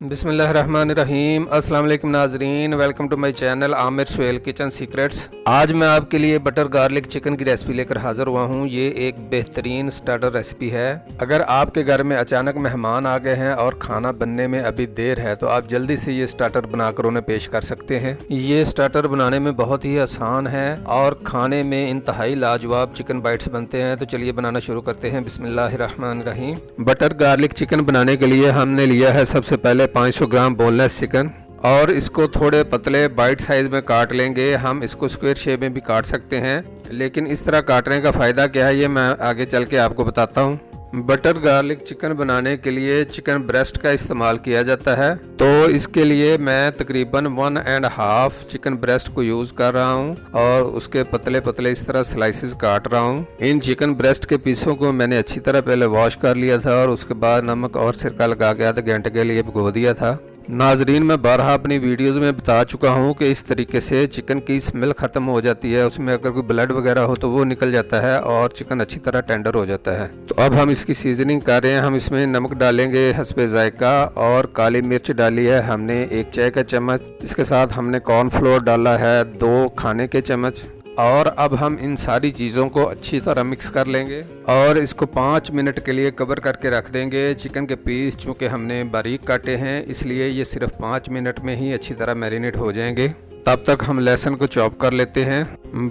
बिस्मिल्लाहिर्रहमानिर्रहीम। अस्सलाम वालेकुम नाजरीन, welcome to my channel Aamir Suhail kitchen secrets. आज मैं आपके लिए बटर गार्लिक चिकन की रेसिपी लेकर हाज़िर हुआ हूँ। ये एक बेहतरीन स्टार्टर रेसिपी है। अगर आपके घर में अचानक मेहमान आ गए हैं और खाना बनने में अभी देर है तो आप जल्दी से ये स्टार्टर बनाकर उन्हें पेश कर सकते हैं। ये स्टार्टर बनाने में बहुत ही आसान है और खाने में इंतहाई लाजवाब चिकन बाइट्स बनते हैं। तो चलिए बनाना शुरू करते हैं। बिस्मिल्लाहिर्रहमानिर्रहीम। बटर गार्लिक चिकन बनाने के लिए हमने लिया है सबसे पहले 500 ग्राम बोनलेस चिकन और इसको थोड़े पतले बाइट साइज में काट लेंगे। हम इसको स्क्वायर शेप में भी काट सकते हैं, लेकिन इस तरह काटने का फ़ायदा क्या है ये मैं आगे चल के आपको बताता हूँ। बटर गार्लिक चिकन बनाने के लिए चिकन ब्रेस्ट का इस्तेमाल किया जाता है, तो इसके लिए मैं तकरीबन 1.5 चिकन ब्रेस्ट को यूज़ कर रहा हूँ और उसके पतले पतले इस तरह स्लाइसेस काट रहा हूँ। इन चिकन ब्रेस्ट के पीसों को मैंने अच्छी तरह पहले वॉश कर लिया था और उसके बाद नमक और सिरका लगा के आधे घंटे के लिए भिगो दिया था। नाजरीन, मैं बारहा अपनी वीडियोज़ में बता चुका हूँ कि इस तरीके से चिकन की स्मेल ख़त्म हो जाती है, उसमें अगर कोई ब्लड वगैरह हो तो वो निकल जाता है और चिकन अच्छी तरह टेंडर हो जाता है। तो अब हम इसकी सीजनिंग कर रहे हैं। हम इसमें नमक डालेंगे हस्बे जायका और काली मिर्च डाली है हमने 1 चाय का चम्मच। इसके साथ हमने कॉर्नफ्लोर डाला है 2 खाने के चम्मच और अब हम इन सारी चीज़ों को अच्छी तरह मिक्स कर लेंगे और इसको 5 मिनट के लिए कवर करके रख देंगे। चिकन के पीस चूँकि हमने बारीक काटे हैं इसलिए ये सिर्फ 5 मिनट में ही अच्छी तरह मैरिनेट हो जाएंगे। तब तक हम लहसुन को चॉप कर लेते हैं।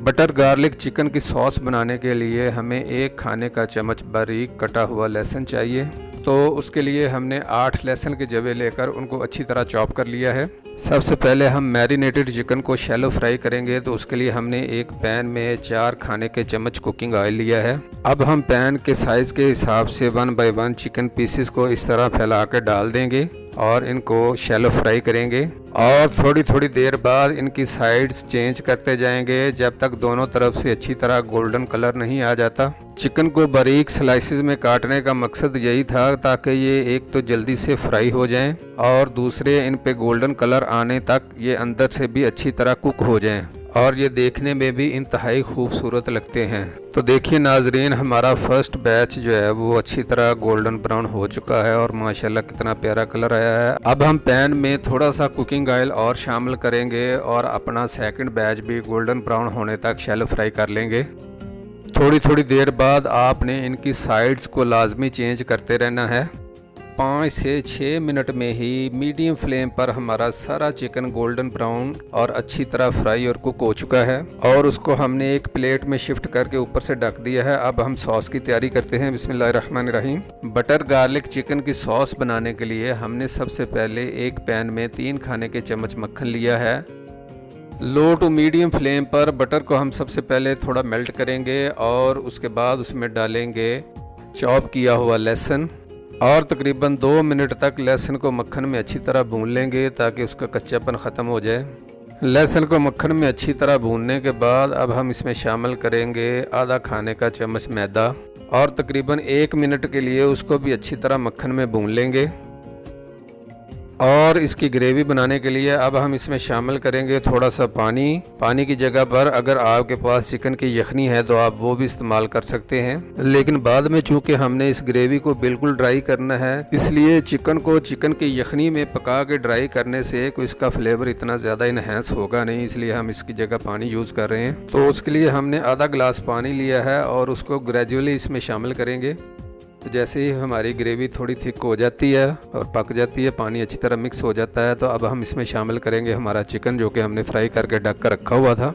बटर गार्लिक चिकन की सॉस बनाने के लिए हमें 1 खाने का चम्मच बारीक कटा हुआ लहसुन चाहिए, तो उसके लिए हमने 8 लहसुन के जवे लेकर उनको अच्छी तरह चॉप कर लिया है। सबसे पहले हम मैरिनेटेड चिकन को शैलो फ्राई करेंगे, तो उसके लिए हमने एक पैन में 4 खाने के चम्मच कुकिंग ऑयल लिया है। अब हम पैन के साइज़ के हिसाब से 1 बाय 1 चिकन पीसेस को इस तरह फैला कर डाल देंगे और इनको शैलो फ्राई करेंगे और थोड़ी थोड़ी देर बाद इनकी साइड्स चेंज करते जाएंगे जब तक दोनों तरफ से अच्छी तरह गोल्डन कलर नहीं आ जाता। चिकन को बारीक स्लाइसेस में काटने का मकसद यही था ताकि ये एक तो जल्दी से फ्राई हो जाएं और दूसरे इन पे गोल्डन कलर आने तक ये अंदर से भी अच्छी तरह कुक हो जाएं और ये देखने में भी इंतहाई खूबसूरत लगते हैं। तो देखिए नाजरीन, हमारा फर्स्ट बैच जो है वो अच्छी तरह गोल्डन ब्राउन हो चुका है और माशाल्लाह कितना प्यारा कलर आया है। अब हम पैन में थोड़ा सा कुकिंग ऑयल और शामिल करेंगे और अपना सेकंड बैच भी गोल्डन ब्राउन होने तक शैलो फ्राई कर लेंगे। थोड़ी थोड़ी देर बाद आपने इनकी साइड्स को लाजमी चेंज करते रहना है। 5 से 6 मिनट में ही मीडियम फ्लेम पर हमारा सारा चिकन गोल्डन ब्राउन और अच्छी तरह फ्राई और कुक हो चुका है और उसको हमने एक प्लेट में शिफ्ट करके ऊपर से ढक दिया है। अब हम सॉस की तैयारी करते हैं। बिस्मिल्लाहिर्रहमानिर्रहीम। बटर गार्लिक चिकन की सॉस बनाने के लिए हमने सबसे पहले एक पैन में 3 खाने के चम्मच मक्खन लिया है। लो टू मीडियम फ्लेम पर बटर को हम सबसे पहले थोड़ा मेल्ट करेंगे और उसके बाद उसमें डालेंगे चॉप किया हुआ लहसुन और तकरीबन 2 मिनट तक लहसुन को मक्खन में अच्छी तरह भून लेंगे ताकि उसका कच्चापन ख़त्म हो जाए। लहसुन को मक्खन में अच्छी तरह भूनने के बाद अब हम इसमें शामिल करेंगे आधा खाने का चम्मच मैदा और तकरीबन 1 मिनट के लिए उसको भी अच्छी तरह मक्खन में भून लेंगे। और इसकी ग्रेवी बनाने के लिए अब हम इसमें शामिल करेंगे थोड़ा सा पानी। पानी की जगह पर अगर आपके पास चिकन की यखनी है तो आप वो भी इस्तेमाल कर सकते हैं, लेकिन बाद में चूंकि हमने इस ग्रेवी को बिल्कुल ड्राई करना है इसलिए चिकन को चिकन की यखनी में पका के ड्राई करने से कोई इसका फ्लेवर इतना ज़्यादा इनहेंस होगा नहीं, इसलिए हम इसकी जगह पानी यूज़ कर रहे हैं। तो उसके लिए हमने आधा गिलास पानी लिया है और उसको ग्रेजुअली इसमें शामिल करेंगे। तो जैसे ही हमारी ग्रेवी थोड़ी थिक हो जाती है और पक जाती है, पानी अच्छी तरह मिक्स हो जाता है, तो अब हम इसमें शामिल करेंगे हमारा चिकन जो कि हमने फ्राई करके ढक कर रखा हुआ था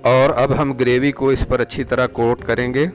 और अब हम ग्रेवी को इस पर अच्छी तरह कोट करेंगे।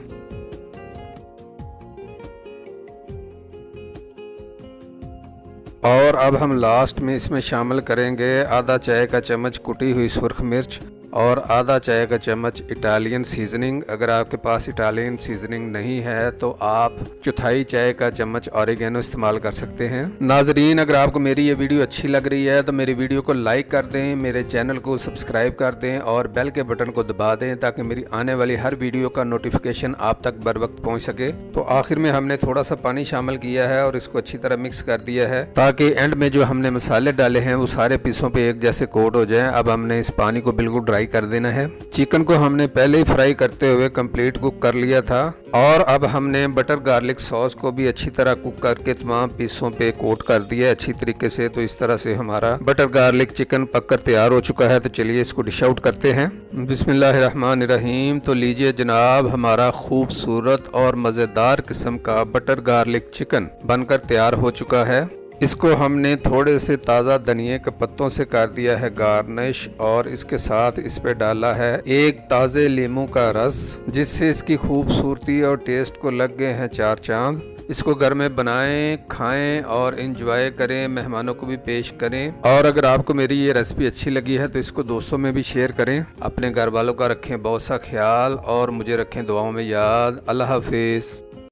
और अब हम लास्ट में इसमें शामिल करेंगे आधा चाय का चम्मच कुटी हुई सुर्ख मिर्च और आधा चाय का चम्मच इटालियन सीजनिंग। अगर आपके पास इटालियन सीजनिंग नहीं है तो आप चौथाई चाय का चम्मच ऑरिगेनो इस्तेमाल कर सकते हैं। नाजरीन, अगर आपको मेरी ये वीडियो अच्छी लग रही है तो मेरी वीडियो को लाइक कर दें, मेरे चैनल को सब्सक्राइब कर दें और बेल के बटन को दबा दें ताकि मेरी आने वाली हर वीडियो का नोटिफिकेशन आप तक बर वक्त पहुँच सके। तो आखिर में हमने थोड़ा सा पानी शामिल किया है और इसको अच्छी तरह मिक्स कर दिया है ताकि एंड में जो हमने मसाले डाले हैं वो सारे पीसों पर एक जैसे कोट हो जाए। अब हमने इस पानी को बिल्कुल ड्राई फ्राई कर देना है। चिकन को हमने पहले ही फ्राई करते हुए कंप्लीट कुक कर लिया था और अब हमने बटर गार्लिक सॉस को भी अच्छी तरह कुक करके तमाम पीसों पे कोट कर दिया अच्छी तरीके से। तो इस तरह से हमारा बटर गार्लिक चिकन पककर तैयार हो चुका है। तो चलिए इसको डिश आउट करते हैं। बिस्मिल्लाहिर्रहमानिर्रहीम। तो लीजिए जनाब, हमारा खूबसूरत और मज़ेदार किस्म का बटर गार्लिक चिकन बनकर तैयार हो चुका है। इसको हमने थोड़े से ताज़ा धनिए के पत्तों से कर दिया है गार्निश और इसके साथ इस पे डाला है एक ताज़े लीमू का रस, जिससे इसकी खूबसूरती और टेस्ट को लग गए हैं चार चांद। इसको घर में बनाएं, खाएं और इंजॉय करें, मेहमानों को भी पेश करें। और अगर आपको मेरी ये रेसिपी अच्छी लगी है तो इसको दोस्तों में भी शेयर करें। अपने घर वालों का रखें बहुत सा ख्याल और मुझे रखें दुआओं में याद। अल्लाह हाफिज़।